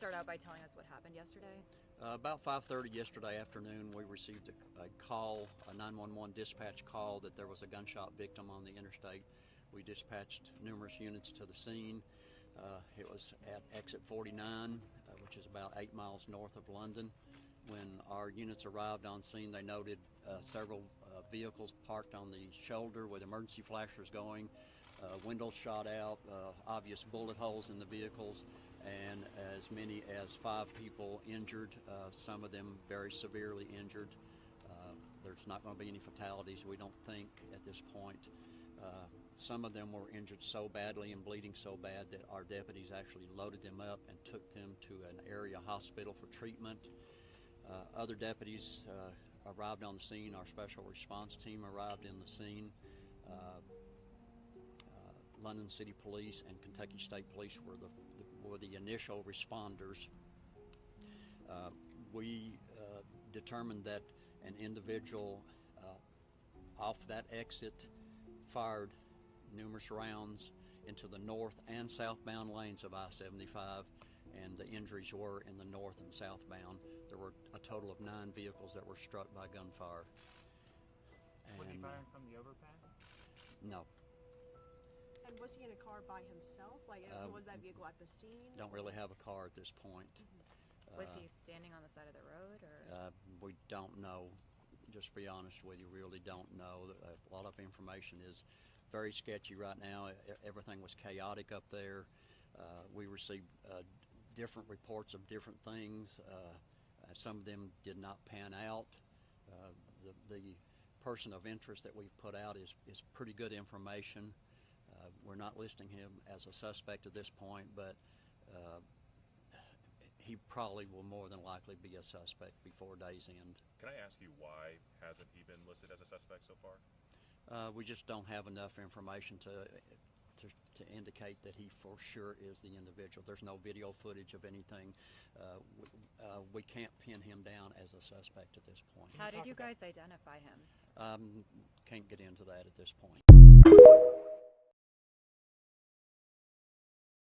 start out by telling us what happened yesterday? About 5:30 yesterday afternoon, we received a call, a 911 dispatch call that there was a gunshot victim on the interstate. We dispatched numerous units to the scene. It was at exit 49, which is about 8 miles north of London. When our units arrived on scene, they noted several vehicles parked on the shoulder with emergency flashers going, windows shot out, obvious bullet holes in the vehicles, and as many as 5 people injured, some of them very severely injured. There's not going to be any fatalities, we don't think, at this point. Some of them were injured so badly and bleeding so bad that our deputies actually loaded them up and took them to an area hospital for treatment. Other deputies arrived on the scene. Our special response team arrived in the scene. London City Police and Kentucky State Police were the initial responders. We determined that an individual off that exit fired numerous rounds into the north and southbound lanes of I-75, and the injuries were in the north and southbound. There were a total of 9 vehicles that were struck by gunfire. Was he firing from the overpass? No. And was he in a car by himself? Like, was that vehicle at the scene? Don't really have a car at this point. Was he standing on the side of the road, or? We don't know. Just to be honest with you, really don't know. A lot of information is very sketchy right now. Everything was chaotic up there. We received different reports of different things. Some of them did not pan out. The person of interest that we've put out is pretty good information. We're not listing him as a suspect at this point, but he probably will more than likely be a suspect before day's end. Can I ask you why hasn't he been listed as a suspect so far? We just don't have enough information to indicate that he for sure is the individual. There's no video footage of anything. We can't pin him down as a suspect at this point. How did you guys identify him? Can't get into that at this point.